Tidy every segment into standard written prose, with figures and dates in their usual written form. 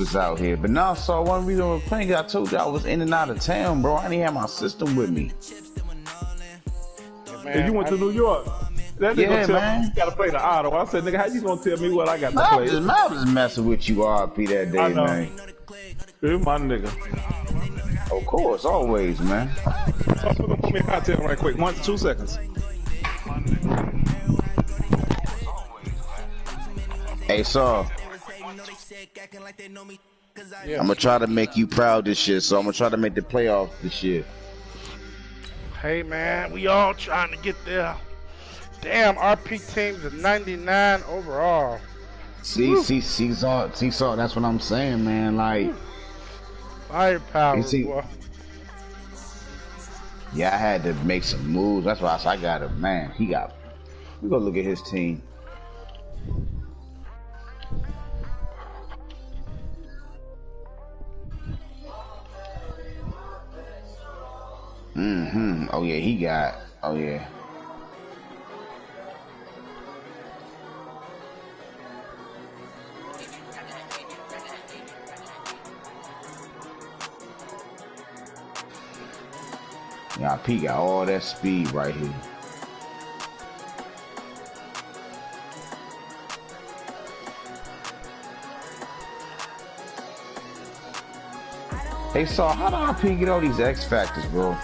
was out here. But now, so one reason I was playing, I told you I was in and out of town, bro. I didn't have my system with me. Man, if you went to New York, that nigga tell me you gotta play the auto. I said, nigga, how you gonna tell me what I got to play? I was messing with you, RP, that day, man. You're my nigga. Of course, always, man. So we're gonna put me a cocktail right quick. 1 to 2 seconds. Hey, Saul. I'm gonna try to make you proud this year, so I'm gonna try to make the playoffs this year. Hey, man, we all trying to get there. Damn, RP team's a 99 overall. See, Saul, that's what I'm saying, man. Like, firepower, boy. Yeah, I had to make some moves. That's why I got him, man. We gonna look at his team. Oh yeah, oh yeah. Yeah, P got all that speed right here. Hey, Saul, how do RP get all these X factors, bro?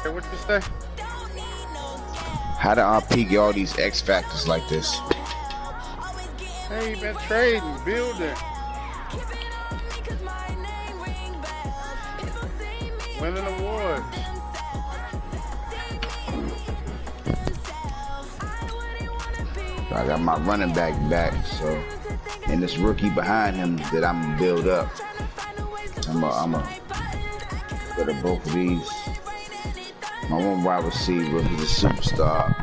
What you say? How did RP get all these X factors like this? Hey, you been trading, building, winning awards. I got my running back, so, and this rookie behind him that I'm gonna build up. I'm gonna go to both of these. My one wide receiver, he's a superstar.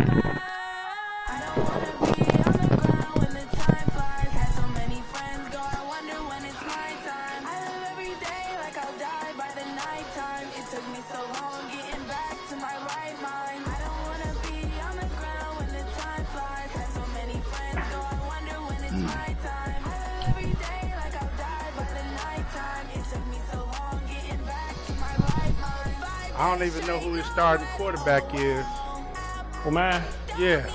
I don't even know who his starting quarterback is. Well, man. Yeah.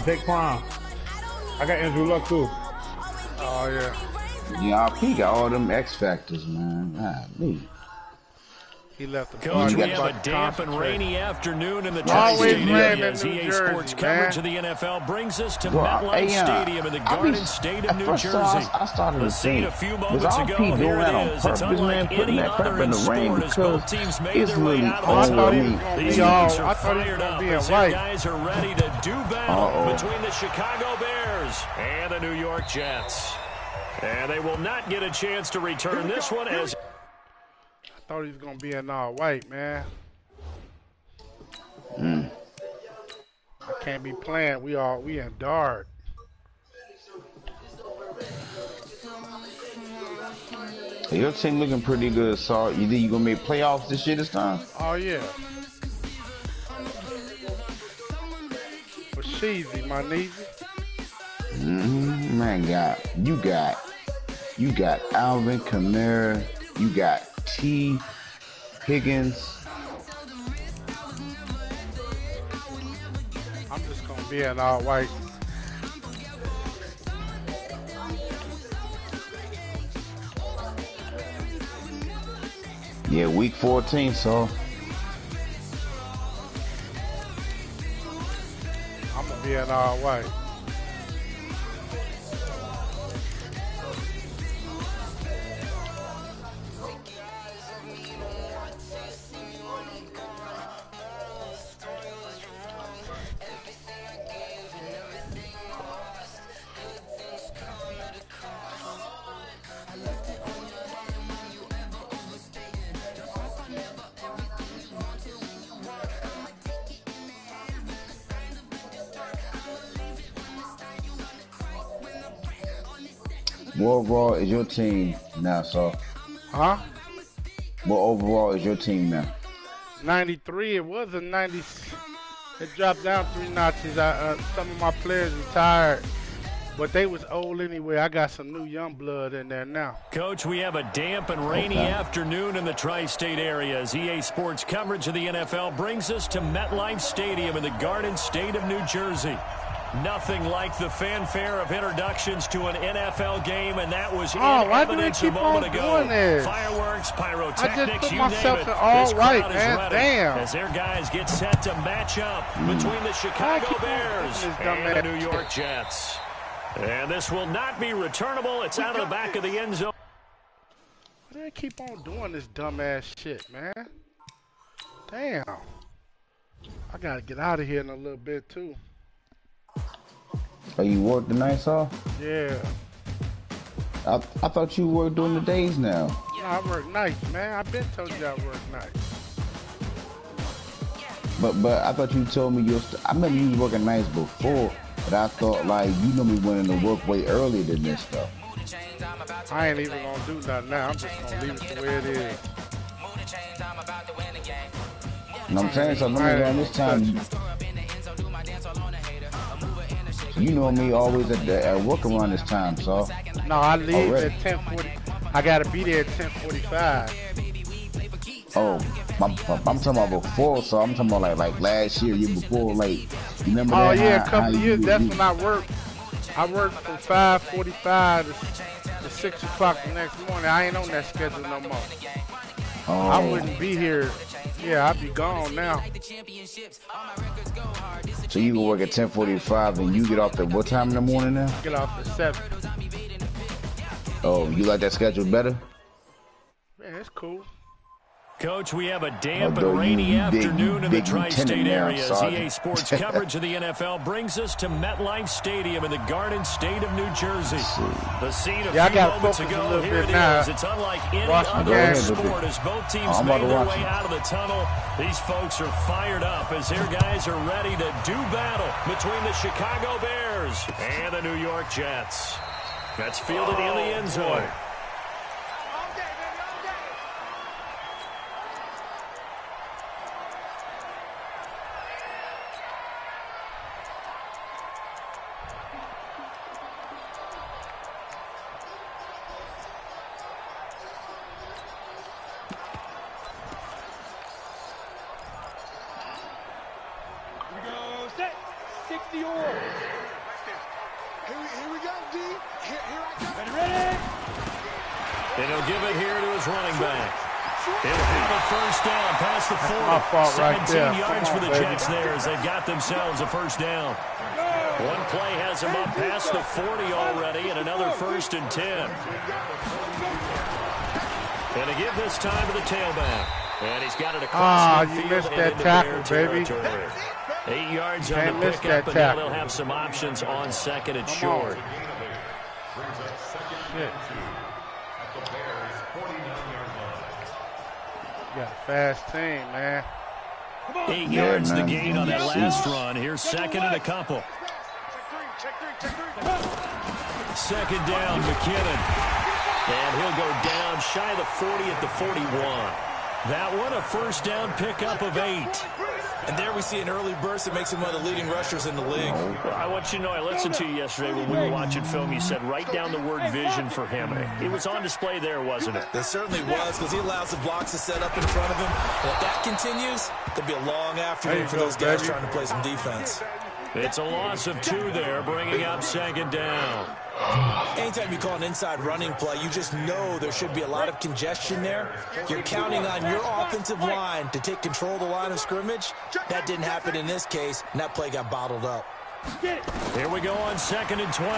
Jake Brown. I got Andrew Luck too. Oh yeah. Yeah, RP got all them X factors, man. Me. He left the Coach, we have a damp and rainy afternoon in the Tri-State area as EA Sports coverage of the NFL brings us to MetLife Stadium in the Garden State of New Jersey. I started to think, a few moments was ago, RP doing that on purpose, man, putting that crap in the rain because it's really cold. These guys are fired up as their guys are ready to do battle between the Chicago Bears and the New York Jets. And they will not get a chance to return this one as... I thought he was gonna be in all white, man. I can't be playing. We in dark. Your team looking pretty good, Saul. You think you gonna make playoffs this year this time? Oh yeah. But Sheezy, my niece. Man, you got Alvin Kamara, you got T. Higgins. I'm just gonna be in all white. Yeah, week 14, so I'm gonna be in all white. What overall is your team now, so? Huh? What overall is your team now? 93. It was a 90. It dropped down 3 notches. Some of my players retired, but they was old anyway. I got some new young blood in there now. Coach, we have a damp and rainy afternoon in the tri-state area as EA Sports coverage of the NFL brings us to MetLife Stadium in the Garden State of New Jersey. Nothing like the fanfare of introductions to an NFL game, and that was in evidence a moment ago. Fireworks, pyrotechnics, you name it. This crowd is ready as their guys get set to match up between the Chicago Bears and the New York Jets. And this will not be returnable. It's out of the back of the end zone. Why do they keep on doing this dumbass shit, man? Damn. I got to get out of here in a little bit, too. Oh, you work the nights off? Yeah. I thought you worked during the days now. Yeah, I work nights, man. I've been told you I work nights. But I thought you told me I remember you was working nights before, but I thought like you normally went into work way earlier than this stuff. I ain't even gonna do nothing now. I'm just gonna leave it the way it is. You know what I'm saying? So around this time, you know me always at work around this time, so. No, I leave at 10:40. I gotta be there at 10:45. Oh, I'm talking about before, so I'm talking about like last year before, like, you remember that? Oh yeah, a couple of years. That's when I worked. I worked from 5:45 to 6 o'clock the next morning. I ain't on that schedule no more. Oh. I wouldn't be here. Yeah, I'd be gone now. So you can work at 10:45 and you get off at what time in the morning now? Get off at 7. Oh, you like that schedule better? Yeah, it's cool. Coach, we have a damp and rainy afternoon in the tri-state area as EA Sports coverage of the NFL brings us to MetLife Stadium in the Garden State of New Jersey. The scene a few moments ago, here it is. It's unlike any other sport as both teams made their way out of the tunnel. These folks are fired up as their guys are ready to do battle between the Chicago Bears and the New York Jets. That's fielded in the end zone. Fault right 17 yards for the Jets there as they've got themselves a first down. One play has them up past the 40 already and another 1st and 10. And to give this time to the tailback. And he's got it across the field. You missed that tackle, baby. 8 yards on the pickup, and now they'll have some options on 2nd and short. Shit. You got a fast team, man. 8 yards the gain on that last run. Here's 2nd and a couple. 2nd down, McKinnon. And he'll go down shy of the 40 at the 41. That one, a first down pickup of 8. And there we see an early burst that makes him one of the leading rushers in the league. Well, I want you to know, I listened to you yesterday when we were watching film. You said write down the word vision for him. It was on display there, wasn't it? It certainly was, because he allows the blocks to set up in front of him. And if that continues, there'll be a long afternoon for those guys trying to play some defense. It's a loss of 2 there, bringing up 2nd down. Anytime you call an inside running play, you just know there should be a lot of congestion there. You're counting on your offensive line to take control of the line of scrimmage. That didn't happen in this case, and that play got bottled up. Here we go on 2nd and 12.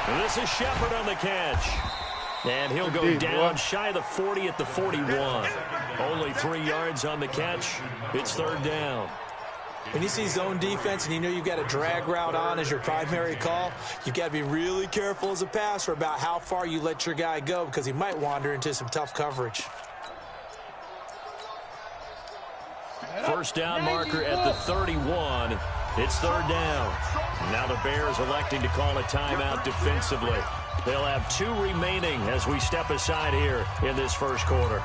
And this is Shepard on the catch. And he'll go down shy of the 40 at the 41. Only 3 yards on the catch. It's 3rd down. When you see zone defense and you know you've got a drag route on as your primary call, you've got to be really careful as a passer about how far you let your guy go because he might wander into some tough coverage. First down marker at the 31. It's 3rd down. Now the Bears electing to call a timeout defensively. They'll have 2 remaining as we step aside here in this first quarter.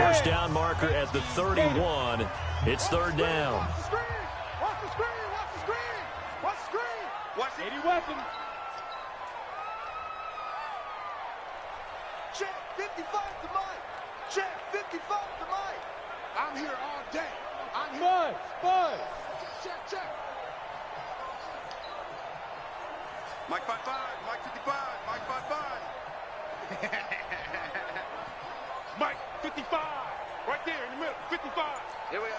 first down marker at the 31. It's third down. Watch the screen. Watch the screen. Watch the screen. Watch the screen. Watch the 80 weapon. Check 55 to Mike. Check 55 to Mike. I'm here all day. I'm here. Bud. Check. Mike 55. Mike 55. Mike 55. Mike 55. Right there in the middle. 55. Here we go.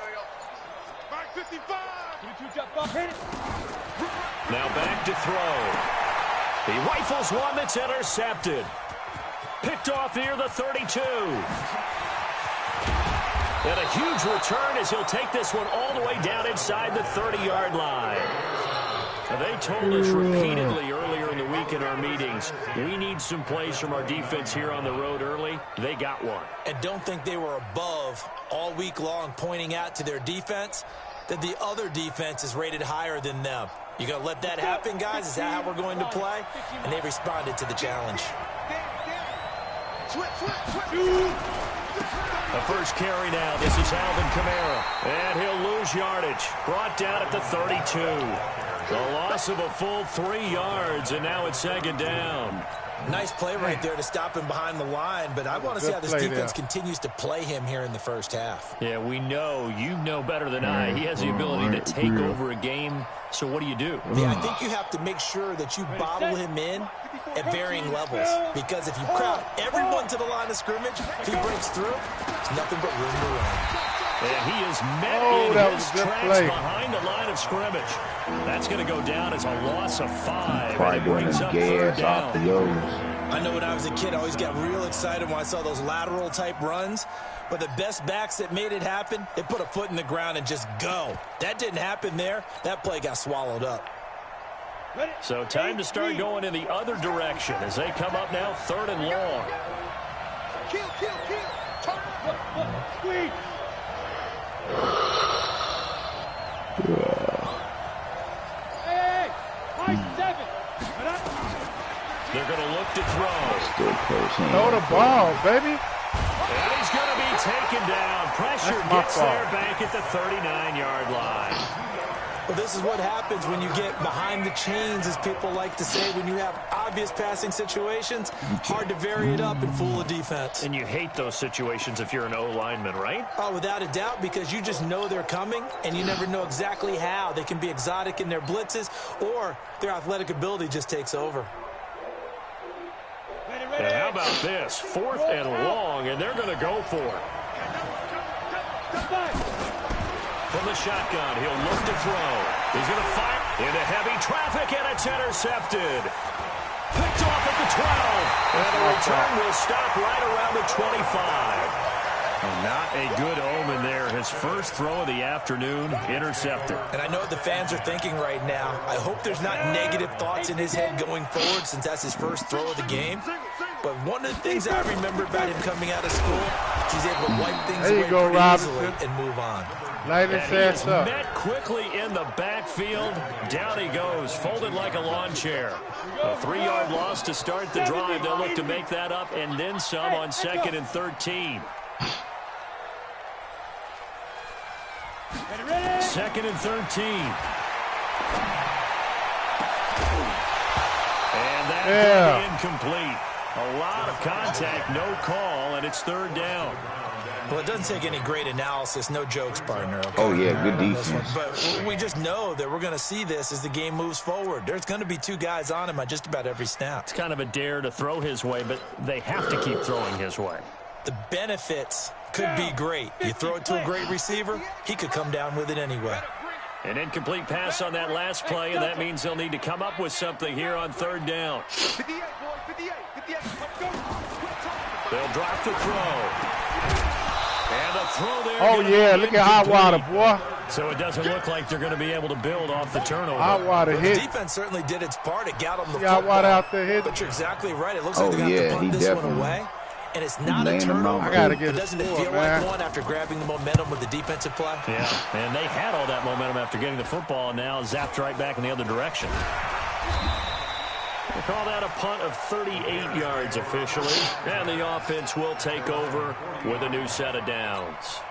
Mike 55. Now back to throw. He rifles one that's intercepted. Picked off near the 32. And a huge return as he'll take this one all the way down inside the 30-yard line. Now, they told us repeatedly earlier in the week in our meetings, we need some plays from our defense here on the road early. They got one. And don't think they were above all week long pointing out to their defense that the other defense is rated higher than them. You going to let that happen, guys? Is that how we're going to play? And they responded to the challenge. The first carry now. This is Alvin Kamara. And he'll lose yardage. Brought down at the 32. The loss of a full 3 yards, and now it's second down. Nice play right there to stop him behind the line, but I want to see how this defense continues to play him here in the first half. Yeah, we know. You know better than I. He has the ability to take over a game, so what do? Yeah, I think you have to make sure that you bottle him in at varying levels, because if you crowd everyone to the line of scrimmage, if he breaks through, there's nothing but room to run. And he is met in his tracks behind the line of scrimmage. That's going to go down as a loss of 5. Probably doing his gas off the O's. I know when I was a kid, I always got real excited when I saw those lateral type runs. But the best backs that made it happen, they put a foot in the ground and just go. That didn't happen there. That play got swallowed up. So time to start going in the other direction as they come up now 3rd and long. Kill. Turn. Squeeze. Hey, 7. They're going to look to throw. Throw the ball, baby. And he's going to be taken down. Pressure gets there back at the 39-yard line. Well, this is what happens when you get behind the chains, as people like to say. When you have obvious passing situations, hard to vary it up and fool a defense. And you hate those situations if you're an O-lineman, right? Oh, without a doubt, because you just know they're coming, and you never know exactly how. They can be exotic in their blitzes, or their athletic ability just takes over. And how about this? 4th and long, and they're going to go for it. From the shotgun, he'll look to throw. He's going to fire into heavy traffic, and it's intercepted. Picked off at the 12. And the return will stop right around the 25. And not a good omen there. His first throw of the afternoon, intercepted. And I know what the fans are thinking right now. I hope there's not negative thoughts in his head going forward, since that's his first throw of the game. But one of the things I remember about him coming out of school, he's able to wipe things away pretty easily and move on. And he's met quickly in the backfield. Down he goes, folded like a lawn chair. A 3-yard loss to start the drive. They'll look to make that up and then some on 2nd and 13. 2nd and 13. And that will be incomplete. A lot of contact, no call, and it's 3rd down. Well, it doesn't take any great analysis. No jokes, partner. Okay? Oh, yeah, good defense. But we just know that we're going to see this as the game moves forward. There's going to be 2 guys on him on just about every snap. It's kind of a dare to throw his way, but they have to keep throwing his way. The benefits could be great. You throw it to a great receiver, he could come down with it anyway. An incomplete pass on that last play, and that means they'll need to come up with something here on 3rd down. 58, boy, 58. They'll drop the throw. And a throw there. Oh, yeah, look at hot water, boy. So it doesn't look like they're going to be able to build off the turnover. Hot water hit. The defense certainly did its part. It got them the hot water out there hit. But you're exactly right. It looks like they're going to have to punt this one away. And it's not a turnover. I gotta get doesn't it feel like one after grabbing the momentum with the defensive play? Yeah, and they had all that momentum after getting the football, and now zapped right back in the other direction. We'll call that a punt of 38 yards officially, and the offense will take over with a new set of downs.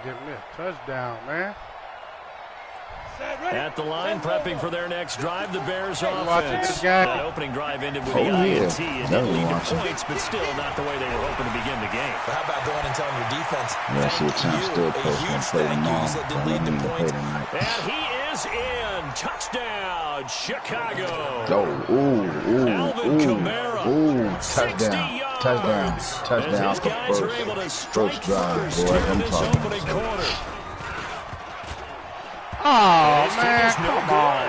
Give me a touchdown, man. At the line, prepping for their next drive, the Bears offense. That opening drive ended with the INT. It didn't lead to points, but still not the way they were hoping to begin the game. But how about going and telling your defense, a huge thank you that didn't lead to points. And he is in. Touchdown, Chicago. Alvin Kamara. Touchdown. As his guys are able to strike first here in this opening quarter. Oh, man, come on.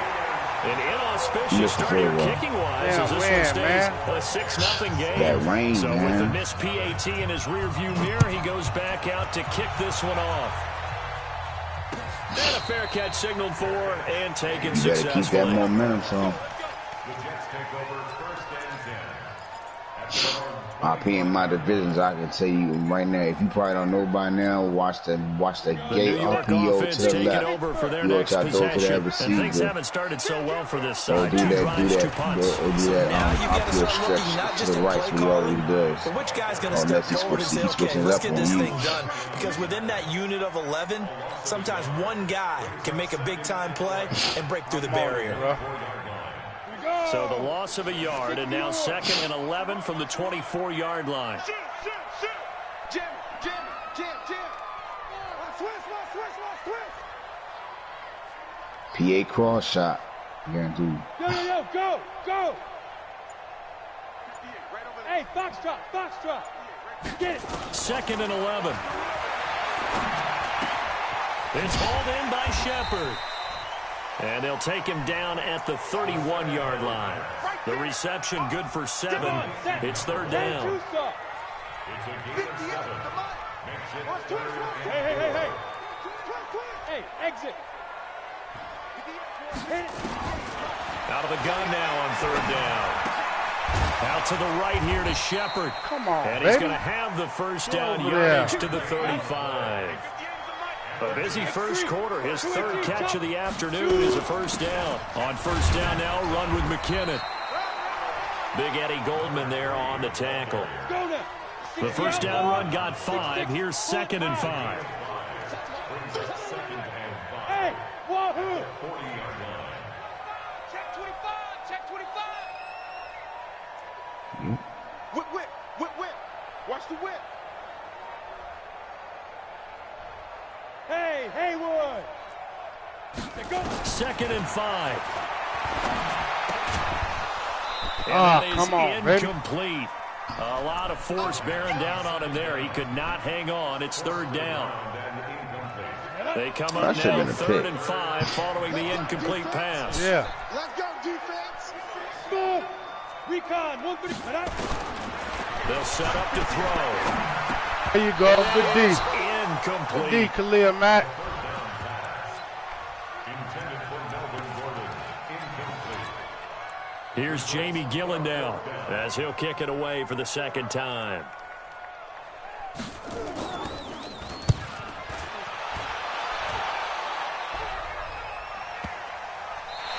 An inauspicious start here kicking-wise as this one stays a 6-0 game. That rain, so man. With the missed PAT in his rearview mirror, he goes back out to kick this one off. And a fair catch signaled for and taken successfully. Keep that momentum, so. In my divisions, I can tell you right now, if you probably don't know by now, watch the gate RPO to the left. Over their next possession. And things haven't started so well for this side. Do that RPO stretch to the right, so he already does. But which guy's going to step forward and say, okay, let's get this thing done? Because within that unit of 11, sometimes one guy can make a big-time play and break through the barrier. So the loss of a yard, and now 2nd and 11 from the 24-yard line. Jim. PA cross shot. Guaranteed. Go. Hey, Foxtrot. Get it. 2nd and 11. It's hauled in by Shepard. And they'll take him down at the 31-yard line. The reception good for 7. It's 3rd down. Hey, exit. Out of the gun now on 3rd down. Out to the right here to Shepard. Come on, and he's going to have the first down yardage to the 35. A busy first quarter. His 3rd catch of the afternoon is a first down. On 1st down now, run with McKinnon. Big Eddie Goldman there on the tackle. The first down run got 5. Here's 2nd and 5. Hey, wahoo! Check 25. Whip. Watch the whip. Hey, Haywood. 2nd and 5. Come on, incomplete. A lot of force bearing down on him there. He could not hang on. It's 3rd down. They come up now 3rd and 5 following the incomplete pass. Yeah. Let's go, defense. Move. Recon. 130. They'll set up to throw. There you go. Good D. Incomplete. D, Khalil Mack. Here's Jamie Gillen now as he'll kick it away for the 2nd time.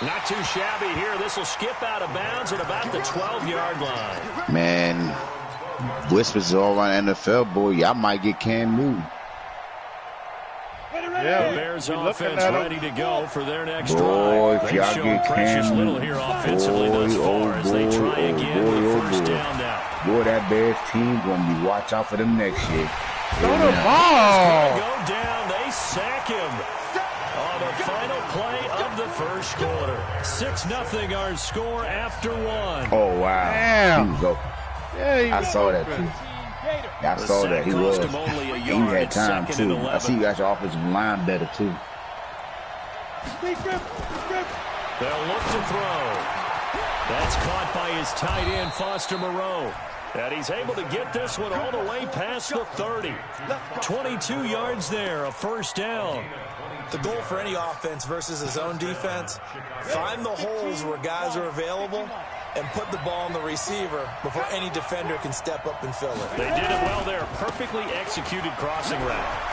Not too shabby here. This will skip out of bounds at about the 12-yard line. Man, whispers all around NFL, boy. Y'all might get Cam Newton. Yeah, the Bears offense ready to go for their next drive. They've shown precious little here offensively thus far as they try again with 1st down now. Boy, that Bears team going to be watch out for them next year. Throw the ball. Go down. They sack him on the final play of the first quarter. 6-0 our score after 1. Oh, wow. Damn. He was open. Yeah, I saw that, too. I saw that. He was. He had time, too. I see you got your offensive line better, too. They'll look to throw. That's caught by his tight end, Foster Moreau. And he's able to get this one all the way past the 30. 22 yards there, a first down. The goal for any offense versus his own defense, find the holes where guys are available and put the ball on the receiver before any defender can step up and fill it. They did it well there. Perfectly executed crossing route.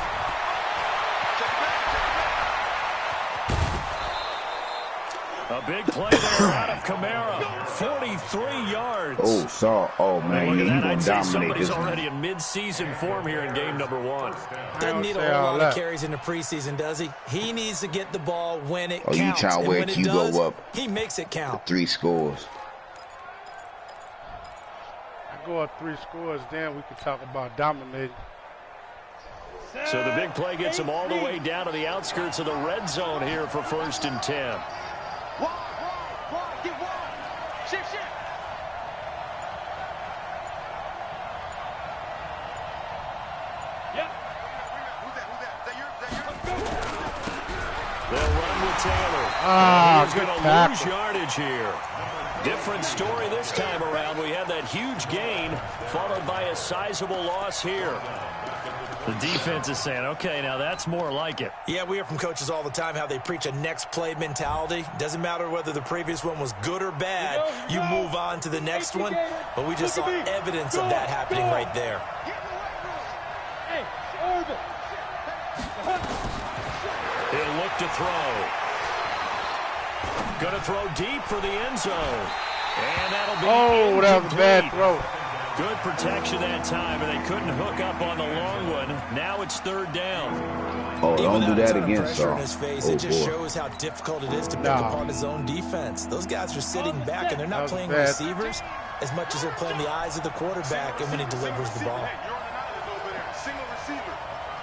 A big play there out of Kamara. 43 yards. Oh, Saul. Oh, man. He's going to dominate somebody's this already in mid-season form here in game number 1. Doesn't need a whole lot of carries in the preseason, does he? He needs to get the ball when it counts. You trying to wear Cubo up. He makes it count. 3 scores. I go up 3 scores, then we can talk about dominating. So the big play gets him all the way down to the outskirts of the red zone here for 1st and 10. Get wide. Shift. Yep. Who's that? They'll run with Taylor. He's going to lose yardage here. Different story this time around. We had that huge gain followed by a sizable loss here. The defense is saying, okay, now that's more like it. Yeah, we hear from coaches all the time how they preach a next play mentality. Doesn't matter whether the previous one was good or bad. You move on to the next one. But we just saw evidence of that happening right there. He'll look to throw. Going to throw deep for the end zone. And that'll be incomplete. That was a bad throw. Good protection that time, and they couldn't hook up on the long one. Now it's 3rd down. Oh, don't do that again, Saul. It just shows how difficult it is to pick up on his own defense. Those guys are sitting back, and they're not playing receivers as much as they're playing the eyes of the quarterback and when he delivers the ball. Single receiver.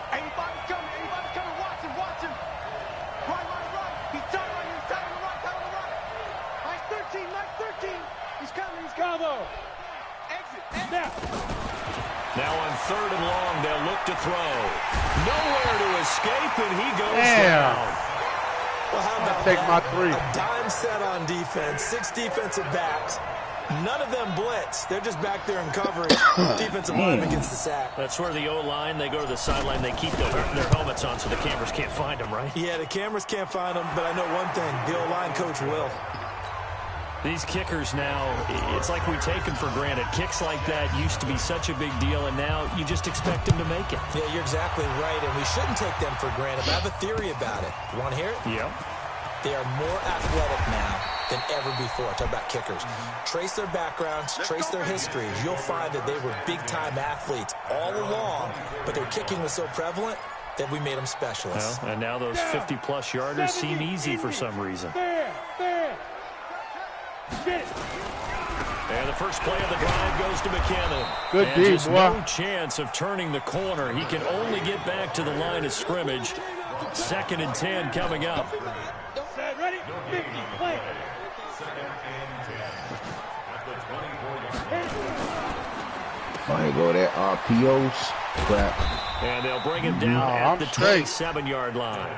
Anybody coming, watch him. Right. He's tight on you, tight on the right. Nice 13. He's coming. Now on 3rd and long, they'll look to throw. Nowhere to escape, and he goes down. Well, how about take my 3? A dime set on defense, 6 defensive backs. None of them blitz. They're just back there in coverage. Defensive line against the sack. That's where the O-line, they go to the sideline, they keep their helmets on so the cameras can't find them, right? Yeah, the cameras can't find them, but I know one thing. The O-line coach will. These kickers now, it's like we take them for granted. Kicks like that used to be such a big deal, and now you just expect them to make it. Yeah, you're exactly right, and we shouldn't take them for granted. But I have a theory about it. You want to hear it? Yeah. They are more athletic now than ever before. Talk about kickers. Trace their backgrounds, trace their histories. You'll find that they were big-time athletes all along, but their kicking was so prevalent that we made them specialists. Well, and now those 50-plus yarders seem easy for some reason. And the first play of the drive goes to McKinnon. Good and deep, just no chance of turning the corner. He can only get back to the line of scrimmage. 2nd and 10 coming up. Ready? 50, play. Here go that RPOs. Crap. And they'll bring him down at the 27-yard line.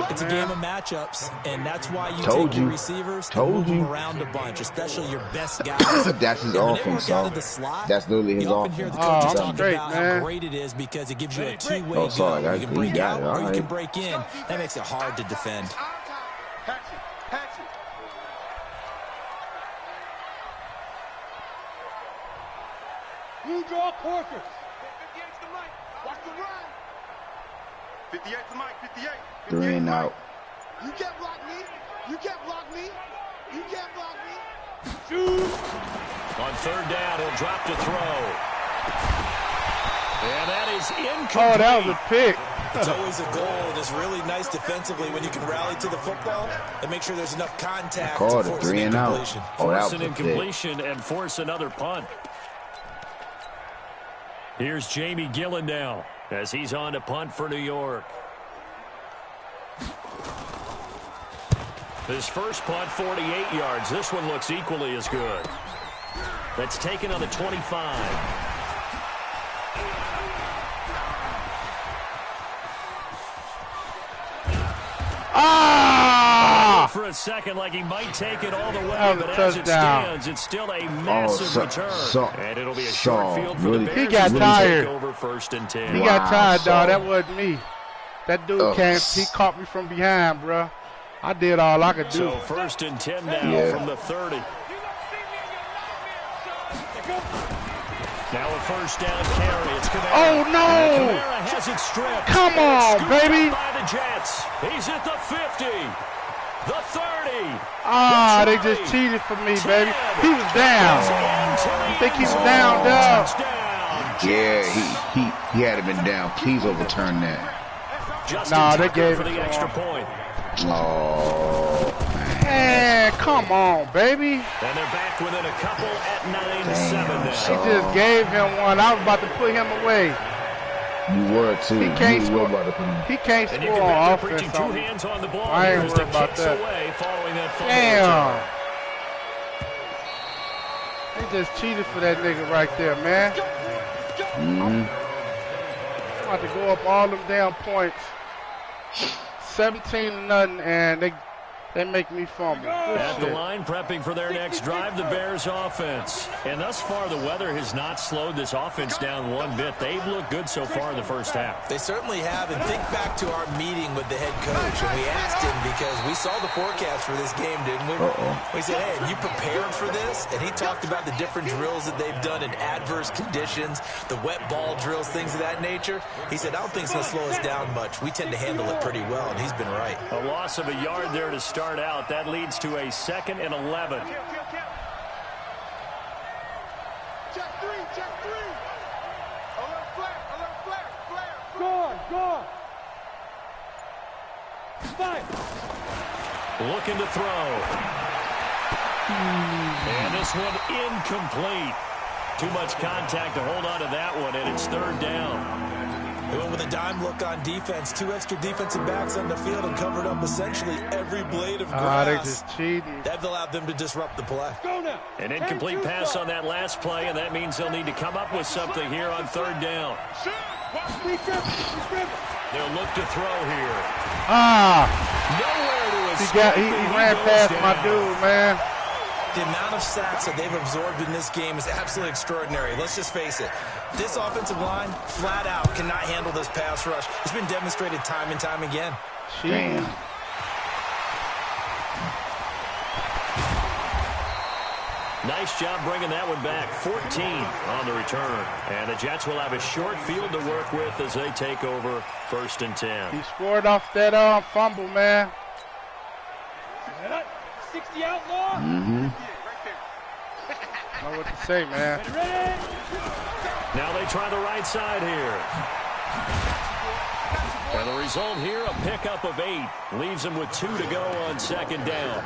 It's a game of matchups, and that's why you take your receivers and move them around a bunch, especially your best guys. That's his offense, That's literally his offense. You often hear the coaches talk about how great it is because it gives you a two-way go. You can break out or you can break in. That makes it hard to defend. You draw Corker. 58's the mic. Watch the run. 58's the mic. 58. 3 and out. You can't block me. You can't block me. You can't block me. Shoot. On 3rd down, he'll drop to throw. And that is incomplete. Oh, that was a pick. It's always a goal. It's really nice defensively when you can rally to the football and make sure there's enough contact to force an incompletion. Force an incompletion and force another punt. Here's Jamie Gillen now as he's on to punt for New York. His first punt, 48 yards. This one looks equally as good. That's taken on the 25. For a second, like he might take it all the way, but as it stands, it's still a massive return. And it'll be a short field for the Bears. He got tired. Over 1st and 10. He got tired, dog. That wasn't me. That dude he caught me from behind, bro. I did all I could do. So 1st and 10 now from the 30. Now a first down carry. It's Kamara. Oh, no. Kamara has it stripped. Come on, baby. By the Jets. He's at the 50. The 30. Ah, they just cheated for me, baby. He was down. I think he was down, dog. Yeah, he had been down. Please overturn that. Nah, they gave for the extra point. Oh, man, come on, baby. And they're back within a couple at 9-7 now. He just gave him one. I was about to put him away. You were too. He can't score. He can't score on offense. Two hands on the ball. I ain't worried about that. That damn. They just cheated for that nigga right there, man. I'm about to go up all them damn points. 17-0, and they make me fumble. At the line, prepping for their next drive, the Bears offense. And thus far, the weather has not slowed this offense down one bit. They've looked good so far in the first half. They certainly have. And think back to our meeting with the head coach. And we asked him, because we saw the forecast for this game, didn't we? We said, hey, have you prepared for this? And he talked about the different drills that they've done in adverse conditions, the wet ball drills, things of that nature. He said, I don't think it's going to slow us down much. We tend to handle it pretty well, and he's been right. A loss of a yard there to start out. That leads to a 2nd and 11. Check 3, check 3. Alert flag. Score. Fight. Looking to throw. And this one incomplete. Too much contact to hold on to that one, and it's 3rd down. They went with a dime look on defense. 2 extra defensive backs on the field and covered up essentially every blade of grass. They just cheating. That allowed them to disrupt the play. An incomplete pass on that last play, and that means they'll need to come up with something here on 3rd down. They'll look to throw here. Nowhere to escape. He ran past my dude, man. The amount of sacks that they've absorbed in this game is absolutely extraordinary. Let's just face it. This offensive line, flat out, cannot handle this pass rush. It's been demonstrated time and time again. Damn. Nice job bringing that one back. 14 on the return. And the Jets will have a short field to work with as they take over 1st and 10. He scored off that fumble, man. 60 outlaw. I don't know what to say, man. Now they try the right side here. And the result here, a pickup of 8. Leaves them with 2 to go on 2nd down.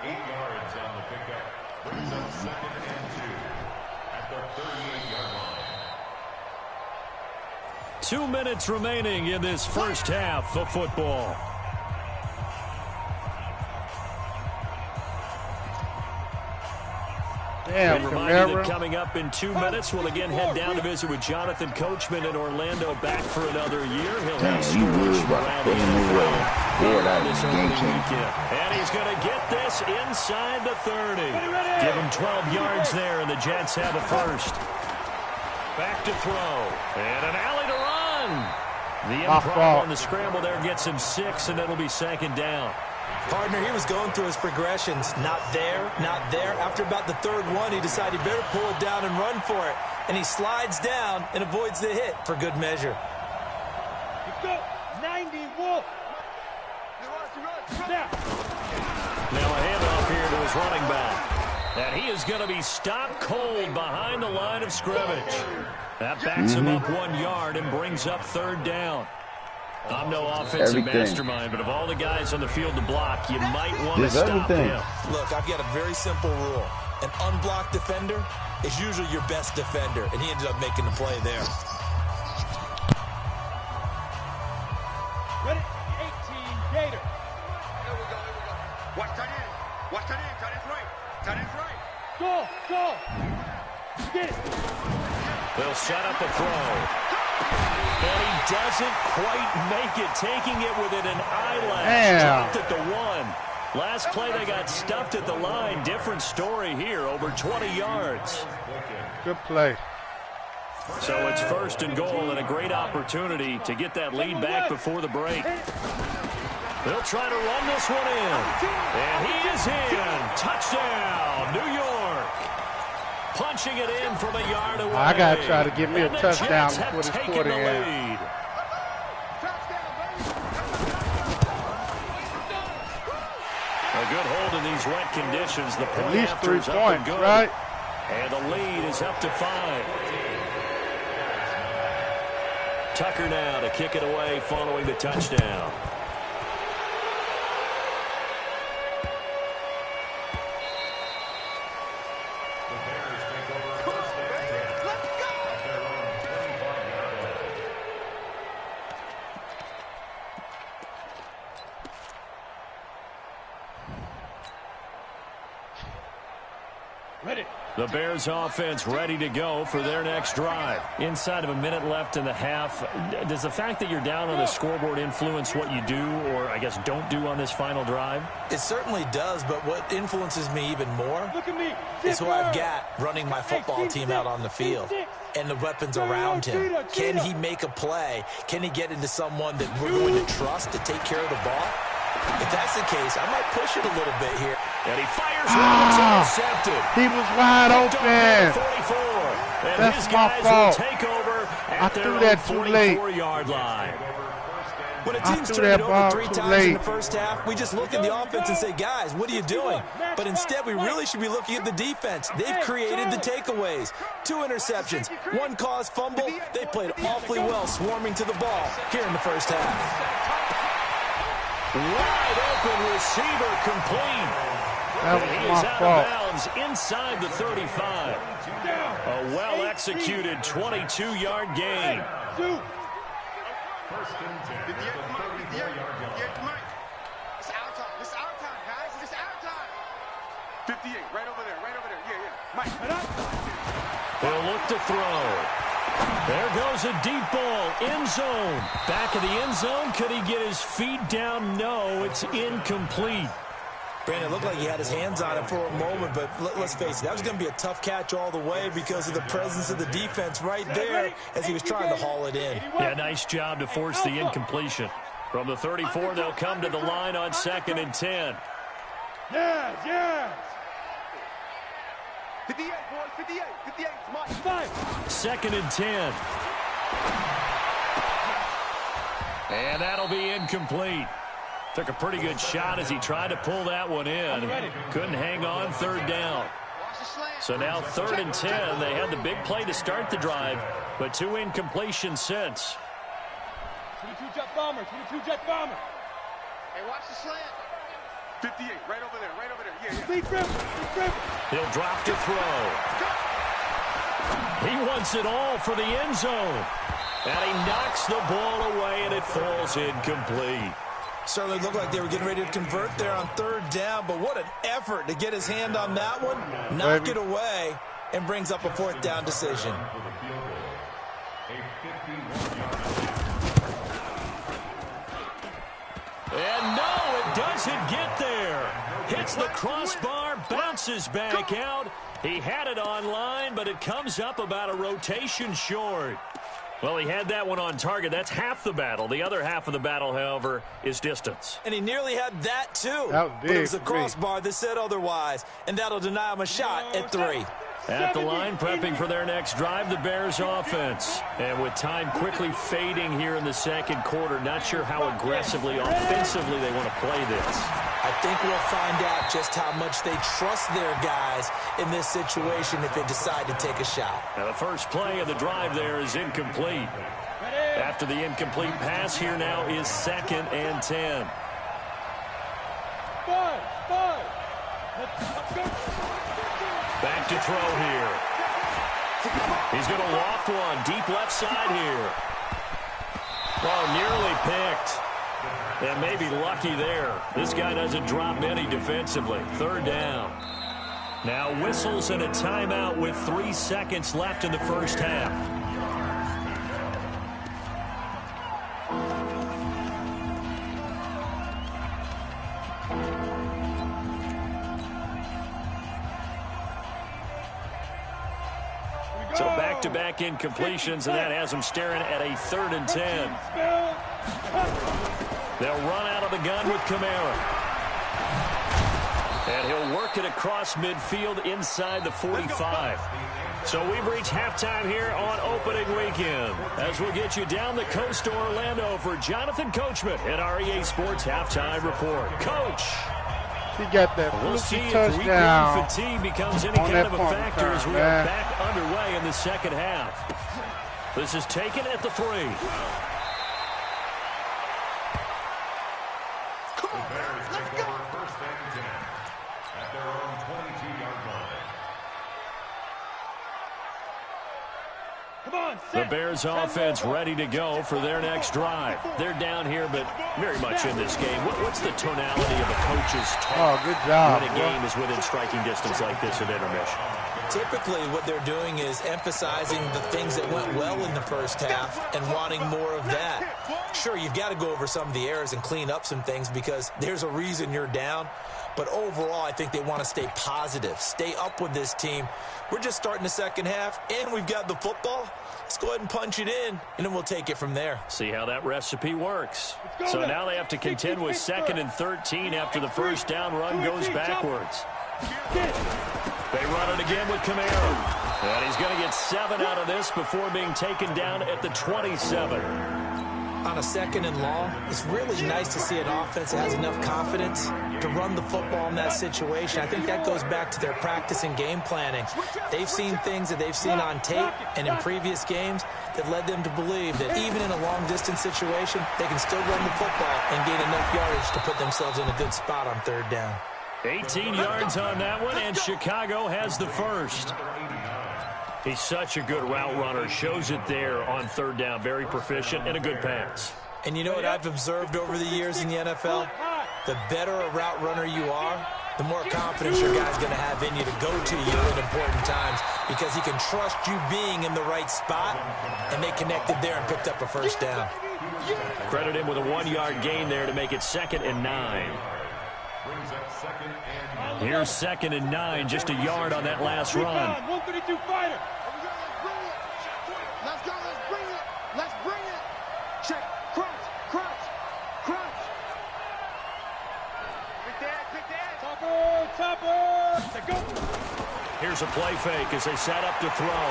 8 yards on the pickup. Brings up 2nd and 2 at the 38-yard line. 2 minutes remaining in this first half of football. Damn, reminder that coming up in 2 minutes, we'll again head down to visit with Jonathan Coachman in Orlando, back for another year. He'll have stories around the NFL this opening weekend. And he's going to get this inside the 30. Give him 12 yards there, and the Jets have a first. Back to throw. And an alley to run. The improv on the scramble there gets him 6, and it'll be 2nd down. Partner, he was going through his progressions. Not there, not there. After about the 3rd one, he decided he better pull it down and run for it. And he slides down and avoids the hit for good measure. Let's go. 90 Wolf. Now a handoff here to his running back. And he is going to be stopped cold behind the line of scrimmage. That backs him up 1 yard and brings up 3rd down. I'm no offensive mastermind, but of all the guys on the field to block, you might want to stop him. Look, I've got a very simple rule. An unblocked defender is usually your best defender, and he ended up making the play there. Ready? 18, Gator. Here we go. Watch tight end. Tight end's right. Go. Get it. They'll set up a throw. And he doesn't quite make it, taking it within an eyelash. Dropped at the 1. Last play, they got stuffed at the line. Different story here, over 20 yards. Good play. So it's 1st and goal, and a great opportunity to get that lead back before the break. They'll try to run this one in. And he is in. Touchdown, New York. Punching it in from a yard away. I got to try to get me a touchdown before this quarter ends. A good hold in these wet conditions. The point at least 3 after points, right? And the lead is up to 5. Tucker now to kick it away following the touchdown. The Bears offense ready to go for their next drive. Inside of a minute left in the half, does the fact that you're down on the scoreboard influence what you do, or I guess don't do on this final drive? It certainly does, but what influences me even more is who I've got running my football team out on the field and the weapons around him. Can he make a play? Can he get into someone that we're going to trust to take care of the ball? If that's the case, I might push it a little bit here. And he fires one. It's intercepted. He was wide open. 44. And that's his my guys fault. will take over I threw that too late. 44-yard line. When a team's turned it over 3 times in the first half, we just look at the offense and say, guys, what are you doing? But instead, we really should be looking at the defense. They've created the takeaways. 2 interceptions, 1 caused fumble. They played awfully well swarming to the ball here in the first half. Wide open receiver complete. That was he my is out fault. of bounds inside the 35. A well-executed 22-yard gain. First and 10. The 34-yard line. It's our time. It's our time, guys. It's our time. 58, right over there. Yeah. Mike, head up. They'll look to throw. There goes a deep ball, end zone. Back of the end zone, could he get his feet down? No, it's incomplete. Brandon, it looked like he had his hands on it for a moment, but let's face it, that was going to be a tough catch all the way because of the presence of the defense right there as he was trying to haul it in. Yeah, nice job to force the incompletion. From the 34, they'll come to the line on 2nd and 10. Yes. 58, boys, 58. 58, Mike. 2nd and 10. And that'll be incomplete. Took a pretty good shot as he tried to pull that one in. Couldn't hang on, 3rd down. So now 3rd and 10. They had the big play to start the drive, but 2 incompletions since. 22 jet bomber. Hey, watch the slant. 58, right over there. Yeah. He'll drop to throw. He wants it all for the end zone. And he knocks the ball away, and it falls incomplete. Certainly looked like they were getting ready to convert there on 3rd down, but what an effort to get his hand on that one, knock it away, and brings up a 4th down decision. And no, it doesn't get there. Hits the crossbar, bounces back out. He had it on line, but it comes up about a rotation short. Well, he had that one on target. That's half the battle. The other half of the battle, however, is distance. And he nearly had that, too. That was big. But it was a crossbar that said otherwise, and that'll deny him a shot at 3. At the line, prepping for their next drive, the Bears offense. And with time quickly fading here in the 2nd quarter, not sure how aggressively, offensively they want to play this. I think we'll find out just how much they trust their guys in this situation if they decide to take a shot. Now the first play of the drive there is incomplete. After the incomplete pass, here now is 2nd and 10. Back to throw here. He's going to loft one deep left side here. Oh, nearly picked. And maybe lucky there. This guy doesn't drop many defensively. 3rd down. Now whistles and a timeout with 3 seconds left in the first half. So back-to-back incompletions, and that has him staring at a 3rd and 10. They'll run out of the gun with Kamara. And he'll work it across midfield inside the 45. So we've reached halftime here on opening weekend. As we'll get you down the coast to Orlando for Jonathan Coachman at REA Sports Halftime Report. Coach! He got that We'll see if touchdown. weekend fatigue becomes any kind of a factor as we are back underway in the second half. This is taken at the 3. The Bears take over first and 10 at their own 22-yard line. The Bears offense ready to go for their next drive. They're down here, but very much in this game. What's the tonality of a coach's talk? Oh, good job. When a game is within striking distance like this at intermission. Typically, what they're doing is emphasizing the things that went well in the first half and wanting more of that. Sure, you've got to go over some of the errors and clean up some things because there's a reason you're down. But overall, I think they want to stay positive, stay up with this team. We're just starting the second half, and we've got the football. Let's go ahead and punch it in, and then we'll take it from there. See how that recipe works. So now they have to contend with 2nd and 13 after the first down run goes backwards. They run it again with Kamara. And he's going to get 7 out of this before being taken down at the 27. On a 2nd and long, it's really nice to see an offense that has enough confidence to run the football in that situation. I think that goes back to their practice and game planning. They've seen things that they've seen on tape and in previous games that led them to believe that even in a long-distance situation, they can still run the football and gain enough yardage to put themselves in a good spot on 3rd down. 18 yards on that one, and Chicago has the first. He's such a good route runner. Shows it there on 3rd down. Very proficient and a good pass. And you know what I've observed over the years in the NFL? The better a route runner you are, the more confidence your guy's going to have in you to go to you in important times because he can trust you being in the right spot, and they connected there and picked up a first down. Credit him with a 1-yard gain there to make it 2nd and 9. Here's 2nd and 9, just a yard on that last run. 132 fighter. Let's go, let's bring it. Let's bring it. Check, crunch, crunch, crunch. Pick that. Topper. Go. Here's a play fake as they set up to throw.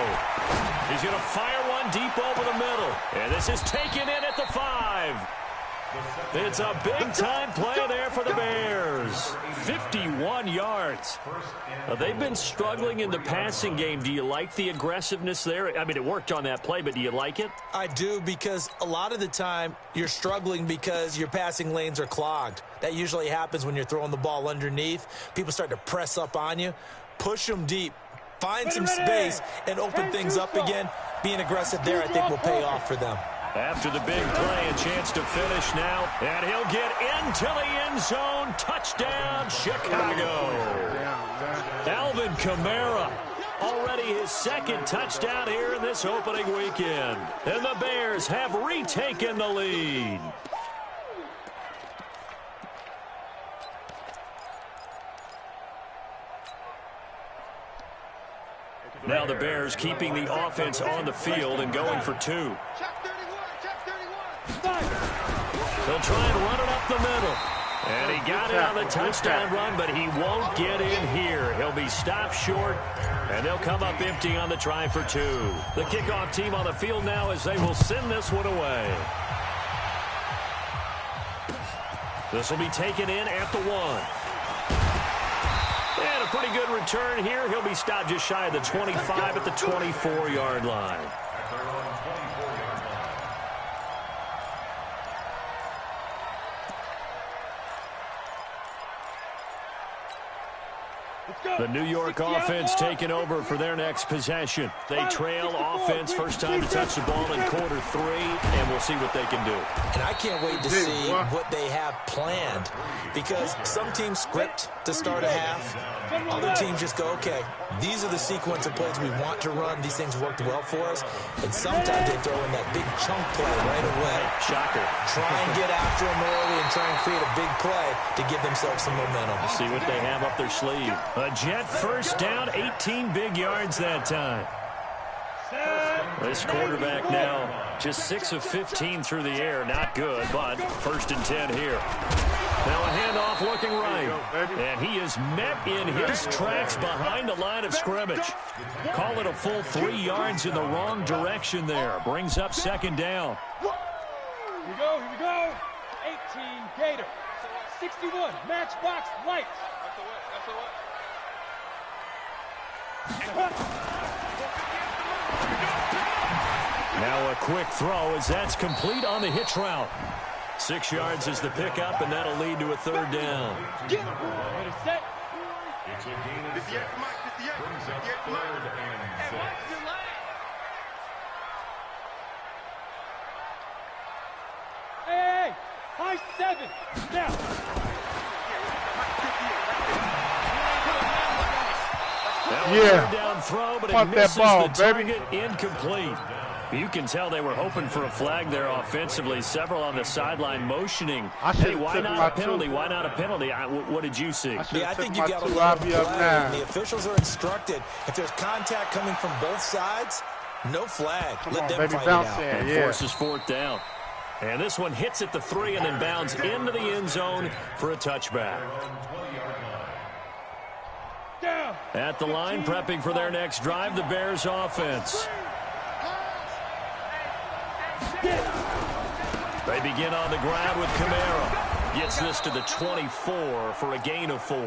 He's going to fire one deep over the middle. And this is taken in at the 5. It's a big-time play there for the Bears. 51 yards. They've been struggling in the passing game. Do you like the aggressiveness there? I mean, it worked on that play, but do you like it? I do, because a lot of the time you're struggling because your passing lanes are clogged. That usually happens when you're throwing the ball underneath. People start to press up on you. Push them deep. Find some space and open things up again. Being aggressive there, I think, will pay off for them. After the big play, a chance to finish now. And he'll get into the end zone. Touchdown, Chicago. Alvin Kamara, already his 2nd touchdown here in this opening weekend. And the Bears have retaken the lead. Now the Bears keeping the offense on the field and going for 2. They'll try and run it up the middle. And he got it on the touchdown run, but he won't get in here. He'll be stopped short, and they'll come up empty on the try for 2. The kickoff team on the field now as they will send this one away. This will be taken in at the 1. And a pretty good return here. He'll be stopped just shy of the 25 at the 24-yard line. The New York offense taking over for their next possession. They trail offense, first time to touch the ball in quarter 3, and we'll see what they can do. And I can't wait to see what they have planned, because some teams script to start a half. Other teams just go, okay, these are the sequence of plays we want to run. These things worked well for us. And sometimes they throw in that big chunk play right away. Shocker. Try and get after them early and try and create a big play to give themselves some momentum. See what they have up their sleeve. A Jet first down, 18 big yards that time. This quarterback now just 6 of 15 through the air. Not good, but 1st and 10 here. Now a handoff looking right. And he is met in his tracks behind the line of scrimmage. Call it a full 3 yards in the wrong direction there. Brings up 2nd down. Here we go, here we go. 18 Gator. 61 Matchbox Lights. Now a quick throw as that's complete on the hitch route. 6 yards is the pickup, and that'll lead to a 3rd down. Get it. Set. It's a gain of 6. Brings up 3rd and 6. Hey, high 7. Now. That down throw, but it misses that ball, the target, incomplete. You can tell they were hoping for a flag there offensively. Several on the sideline motioning. Hey, why not a penalty? Why not a penalty? What did you see? I think you got to let them play. And the officials are instructed, if there's contact coming from both sides, no flag. Let them fight it out. And forces 4th down. And this one hits at the 3 and then bounds into the end zone for a touchback. At the line, prepping for their next drive, the Bears offense. They begin on the ground with Kamara. Gets this to the 24 for a gain of 4.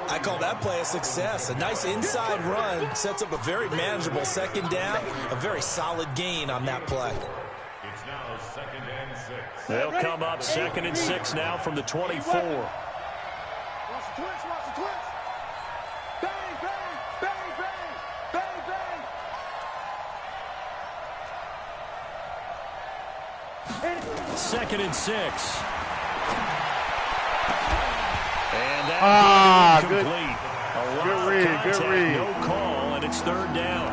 I call that play a success. A nice inside run sets up a very manageable 2nd down. A very solid gain on that play. It's now 2nd and 6. They'll come up 2nd and 6 now from the 24. Watch the twitch, watch the twitch. Bang, bang, bang, bang, bang, bang. 2nd and 6. And that's incomplete. Good read. No call, and it's 3rd down.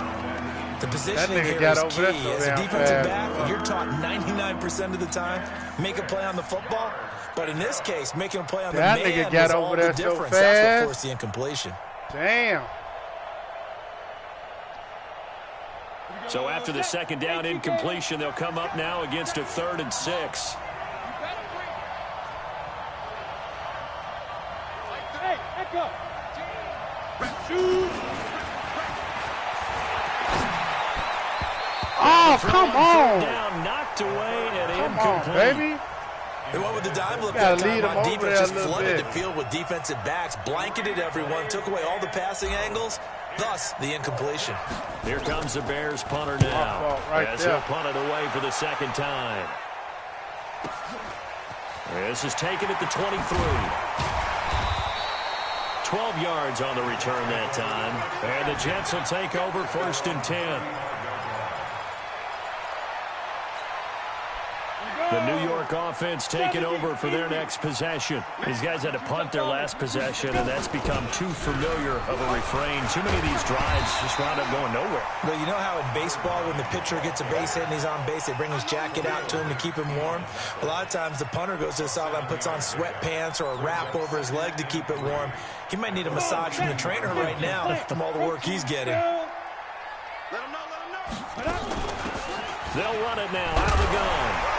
The positioning here is key. As a defensive back, you're taught 99% of the time, make a play on the football. But in this case, making a play on the man is all the difference. That's what forced the incompletion. Damn. So after the 2nd down incompletion, they'll come up now against a 3rd and 6. Hey, echo. Oh, come on. Down, knocked away and incomplete. On, baby. And what would the dive look like? Defense just flooded the field with defensive backs, blanketed everyone, took away all the passing angles, thus the incompletion. Here comes the Bears punter now. As he'll punt it away for the 2nd time. This is taken at the 23. 12 yards on the return that time. And the Jets will take over 1st and 10. The New York offense taking over for their next possession. These guys had to punt their last possession, and that's become too familiar of a refrain. Too many of these drives just wound up going nowhere. Well, you know how in baseball, when the pitcher gets a base hit and he's on base, they bring his jacket out to him to keep him warm? A lot of times the punter goes to the sideline, puts on sweatpants or a wrap over his leg to keep it warm. He might need a massage from the trainer right now from all the work he's getting. They'll run it now out of the gun.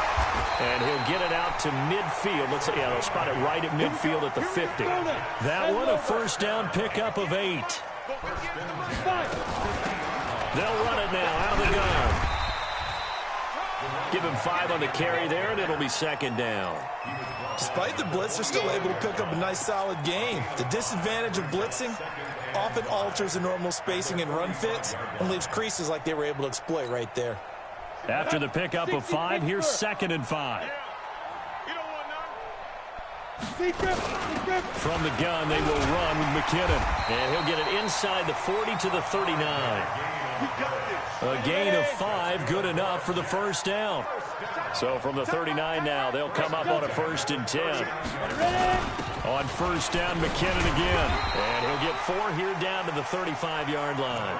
And he'll get it out to midfield. Let's see, they'll spot it right at midfield at the 50. That one, a 1st down pickup of 8. They'll run it now out of the gun. Give him 5 on the carry there, and it'll be 2nd down. Despite the blitz, they're still able to pick up a nice, solid gain. The disadvantage of blitzing often alters the normal spacing and run fits and leaves creases like they were able to exploit right there. After the pickup of 5, here's 2nd and 5. From the gun, they will run with McKinnon. And he'll get it inside the 40 to the 39. A gain of 5, good enough for the 1st down. So from the 39 now, they'll come up on a 1st and 10. On 1st down, McKinnon again. And he'll get 4 here down to the 35-yard line.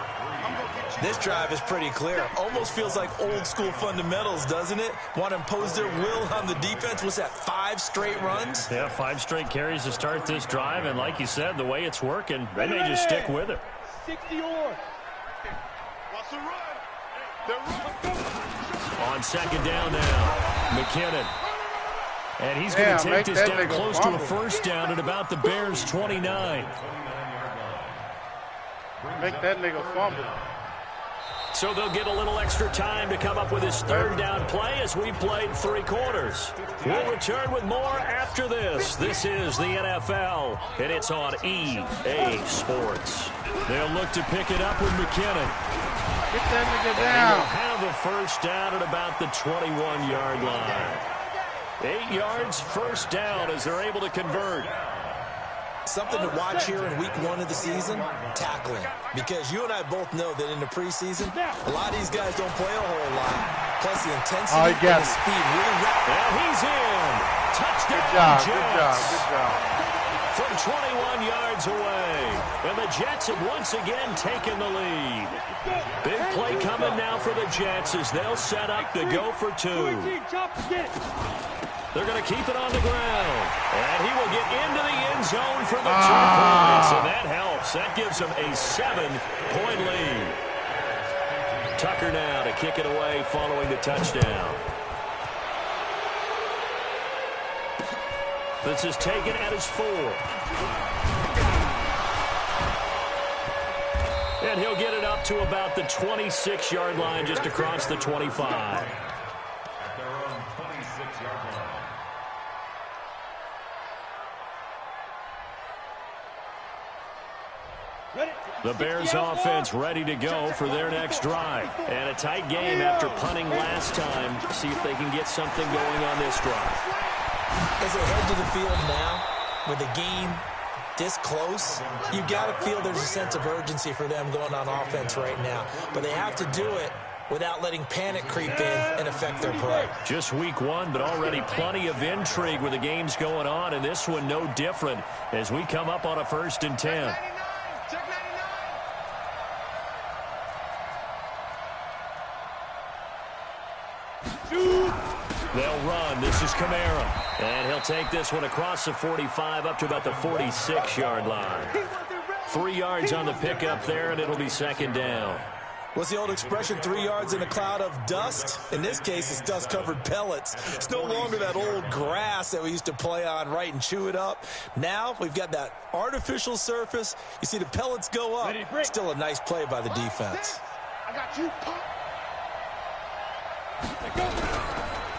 This drive is pretty clear. Almost feels like old school fundamentals, doesn't it? Want to impose their will on the defense. Was that 5 straight runs? Yeah, 5 straight carries to start this drive. And like you said, the way it's working, they may just stick with it. 60 or. On second down now, McKinnon. And he's going to take this down close to a first down at about the Bears' 29. Make that nigga fumble. So they'll get a little extra time to come up with his third down play as we've played 3 quarters. We'll return with more after this. This is the NFL, and it's on EA Sports. They'll look to pick it up with McKinnon. Get that nigga down. And he'll have a first down at about the 21-yard line. 8 yards, first down as they're able to convert. Something to watch here in week 1 of the season, tackling. Because you and I both know that in the preseason, a lot of these guys don't play a whole lot. Plus the intensity and the speed really rapid. And he's in. Touchdown, Jets. Good job. From 21 yards away. And the Jets have once again taken the lead. Big play coming now for the Jets as they'll set up to go for 2. They're going to keep it on the ground. And he will get into the end zone for the 2 points. And that helps. That gives him a 7-point lead. Tucker now to kick it away following the touchdown. This is taken at his 4. And he'll get it up to about the 26-yard line just across the 25. The Bears offense ready to go for their next drive. And a tight game after punting last time. See if they can get something going on this drive. As they head to the field now, with the game this close, you've got to feel there's a sense of urgency for them going on offense right now. But they have to do it without letting panic creep in and affect their play. Just week 1, but already plenty of intrigue with the games going on, and this one no different as we come up on a 1st and 10. They'll run. This is Kamara. And he'll take this one across the 45 up to about the 46-yard line. 3 yards on the pickup there, and it'll be 2nd down. What's the old expression, 3 yards in a cloud of dust? In this case, it's dust-covered pellets. It's no longer that old grass that we used to play on, right, and chew it up. Now we've got that artificial surface. You see the pellets go up. Still a nice play by the defense. I got you.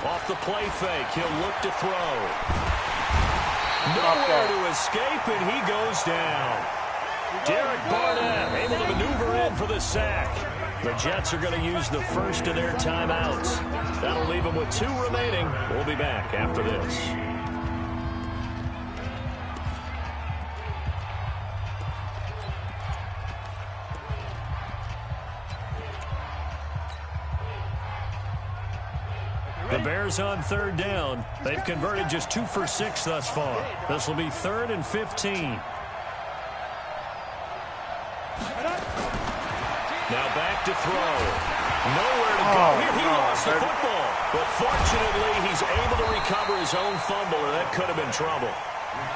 Off the play fake, he'll look to throw. Nowhere to escape, and he goes down. Derek Barnett able to maneuver in for the sack. The Jets are going to use the first of their timeouts. That'll leave them with 2 remaining. We'll be back after this. The Bears on 3rd down. They've converted just 2 for 6 thus far. This will be 3rd and 15. Now back to throw. Nowhere to go here. He lost the football. But fortunately, he's able to recover his own fumble, or that could have been trouble.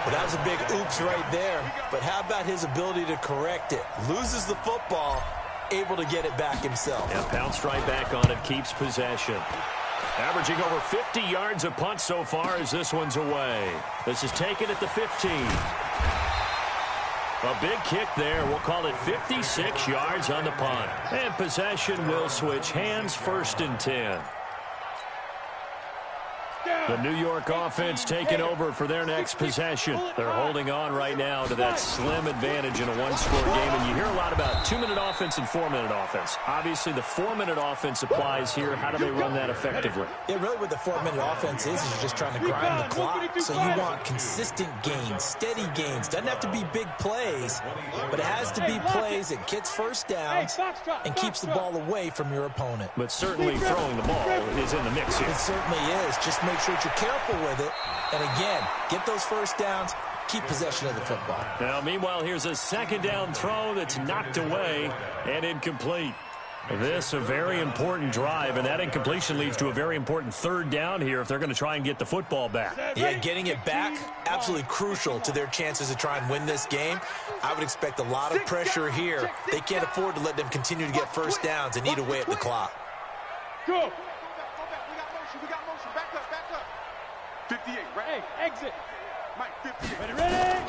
Well, that was a big oops right there. But how about his ability to correct it? Loses the football, able to get it back himself. Yeah, pounced right back on it, keeps possession. Averaging over 50 yards a punt so far as this one's away. This is taken at the 15. A big kick there. We'll call it 56 yards on the punt. And possession will switch hands, 1st and 10. The New York offense taking over for their next possession. They're holding on right now to that slim advantage in a 1-score game. And you hear a lot about 2-minute offense and 4-minute offense. Obviously, the 4-minute offense applies here. How do they run that effectively? Yeah, really what the 4-minute offense is you're just trying to grind the clock. So you want consistent gains, steady gains. Doesn't have to be big plays, but it has to be plays that gets first downs and keeps the ball away from your opponent. But certainly throwing the ball is in the mix here. It certainly is. Just make sure you're careful with it. And again, get those first downs, keep possession of the football. Now, meanwhile, here's a 2nd down throw that's knocked away and incomplete. This a very important drive, and that incompletion leads to a very important third down here if they're going to try and get the football back. Yeah, getting it back, absolutely crucial to their chances to try and win this game. I would expect a lot of pressure here. They can't afford to let them continue to get first downs and eat away at the clock. Go. We got motion. Back up. 58, right? Hey, exit. Mike, 58. Ready?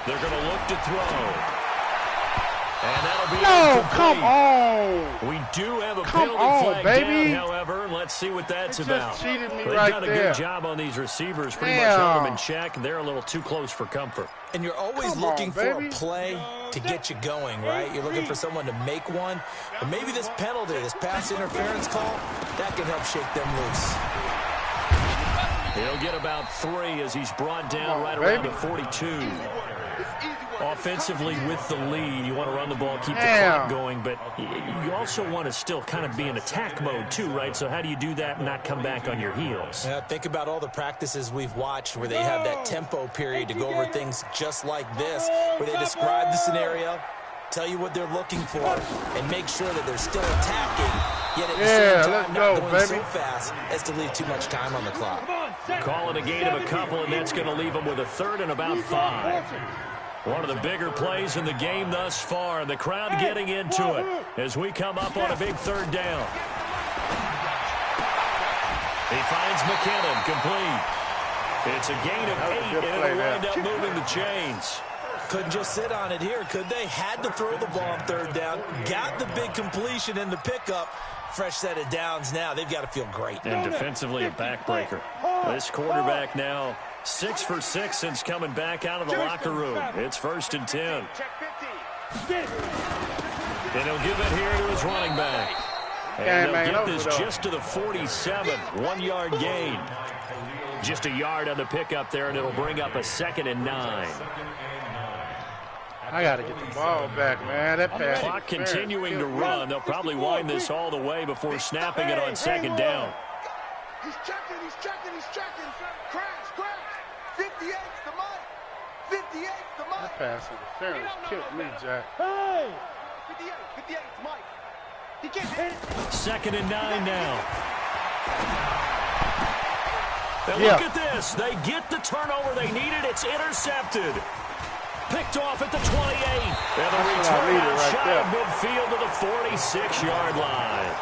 They're going to look to throw. And that'll be come on. We do have a penalty flag baby. down, however, and let's see what that's about. Just cheated me They've right done a there. good job on these receivers, pretty much held them in check, and they're a little too close for comfort. And you're always looking for a play to get you going, right? You're looking for someone to make one. But maybe this penalty, this pass interference call, that can help shake them loose. He'll get about 3 as he's brought down right around the 42. Offensively with the lead, you want to run the ball, keep the clock going, but you also want to still kind of be in attack mode too, right? So how do you do that and not come back on your heels? Yeah, think about all the practices we've watched where they have that tempo period to go over things just like this, where they describe the scenario, tell you what they're looking for, and make sure that they're still attacking, yet at the same time not going so fast as to leave too much time on the clock. Call it a gain of a couple, and that's going to leave them with a third and about 5. One of the bigger plays in the game thus far, and the crowd getting into it as we come up on a big third down. He finds McKinnon, complete. It's a gain of 8, and it'll wind up moving the chains. Couldn't just sit on it here, could they? Had to throw the ball on third down. Got the big completion in the pickup. Fresh set of downs now. They've got to feel great. And defensively a backbreaker. This quarterback now 6 for 6 since coming back out of the locker room. It's 1st and 10. And he'll give it here to his running back. And they'll get this just to the 47. 1-yard gain. Just a yard on the pickup there, and it'll bring up a 2nd and 9. I got to get the ball back, man. That pass. Clock continuing to run. They'll probably wind this all the way before snapping it on 2nd down. He's checking. Crash. 58's the mic. 58's the mic. That pass interference killed me, Jack. Hey! 58's Mike. He can't hit it. 2nd and 9 now. And look at this. They get the turnover they needed. It's intercepted. Picked off at the 28. And the return outside of midfield to the 46-yard line.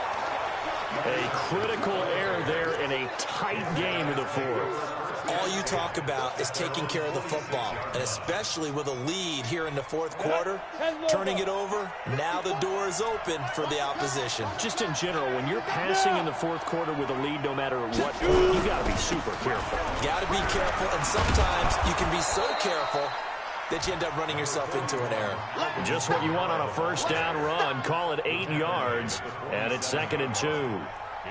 A critical error there in a tight game in the 4th. All you talk about is taking care of the football, and especially with a lead here in the 4th quarter, turning it over, now the door is open for the opposition. Just in general, when you're passing in the 4th quarter with a lead, no matter what point, you got to be super careful. Got to be careful, and sometimes you can be so careful that you end up running yourself into an error. Just what you want on a 1st down run. Call it 8 yards, and it's 2nd and 2.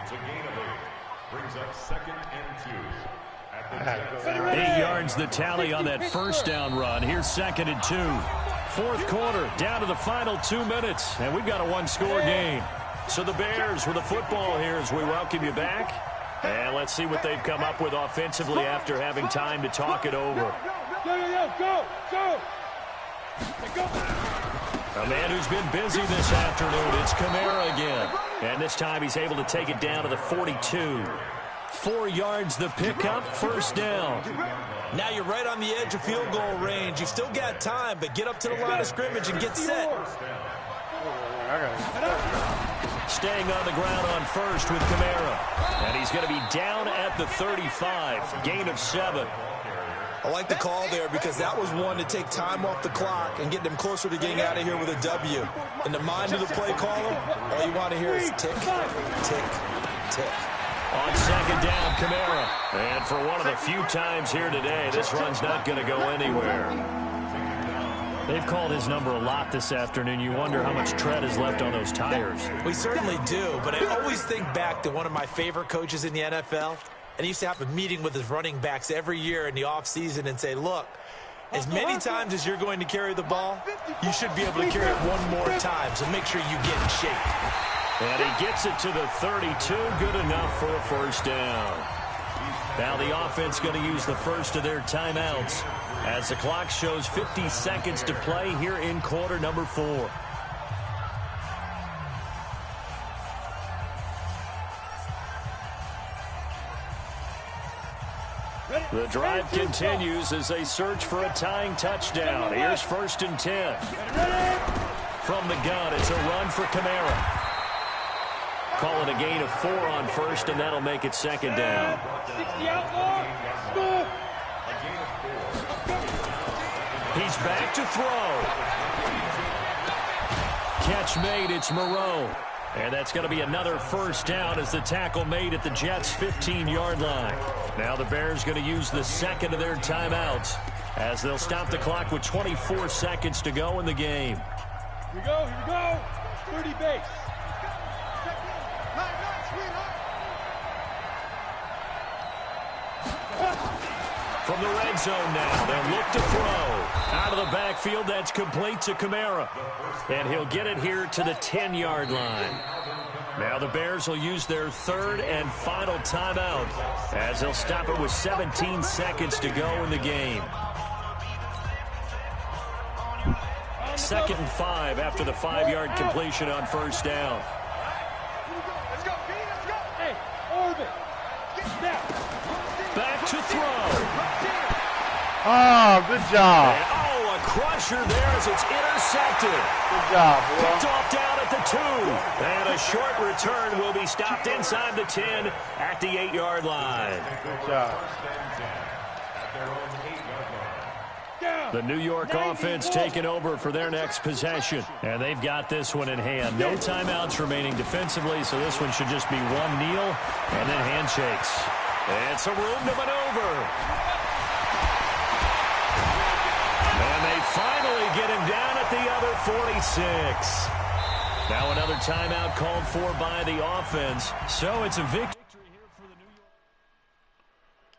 It's a gain of 8. Brings up 2nd and 2. 8 yards the tally on that 1st down run. Here's 2nd and 2. 4th quarter, down to the final 2 minutes, and we've got a 1-score game. So the Bears with the football here as we welcome you back. And let's see what they've come up with offensively after having time to talk it over. Go! A man who's been busy this afternoon, it's Kamara again. And this time he's able to take it down to the 42. 4 yards the pickup, 1st down. Now you're right on the edge of field goal range. You've still got time, but get up to the line of scrimmage and get set. Staying on the ground on 1st with Kamara. And he's going to be down at the 35. Gain of 7. I like the call there because that was one to take time off the clock and get them closer to getting out of here with a W. In the mind of the play caller, all you want to hear is tick, tick, tick. On 2nd down, Kamara. And for one of the few times here today, this run's not going to go anywhere. They've called his number a lot this afternoon. You wonder how much tread is left on those tires. We certainly do, but I always think back to one of my favorite coaches in the NFL. And he used to have a meeting with his running backs every year in the offseason and say, look, as many times as you're going to carry the ball, you should be able to carry it one more time, so make sure you get in shape. And he gets it to the 32, good enough for a 1st down. Now the offense going to use the first of their timeouts as the clock shows 50 seconds to play here in quarter number 4. The drive continues as they search for a tying touchdown. Here's 1st and 10. From the gun, it's a run for Kamara. Call it a gain of 4 on 1st, and that'll make it 2nd down. 60 outlaw. He's back to throw. Catch made, it's Moreau. And that's going to be another 1st down as the tackle made at the Jets' 15-yard line. Now the Bears going to use the 2nd of their timeouts as they'll stop the clock with 24 seconds to go in the game. Here we go. 30 base. From the red zone now, they'll look to throw. Out of the backfield, that's complete to Kamara. And he'll get it here to the 10-yard line. Now the Bears will use their 3rd and final timeout as they'll stop it with 17 seconds to go in the game. 2nd and 5 after the 5-yard completion on 1st down. Let's go. Hey, orbit. Back to throw. Oh, good job. And, a crusher there as it's intercepted. Good job, boy. Picked off down at the 2. And a short return will be stopped inside the 10 at the 8-yard line. Good job. The New York offense taking over for their next possession. And they've got this one in hand. No timeouts remaining defensively, so this one should just be one kneel and then handshakes. It's a room to maneuver. And they finally get him down at the other 46. Now another timeout called for by the offense. So it's a victory.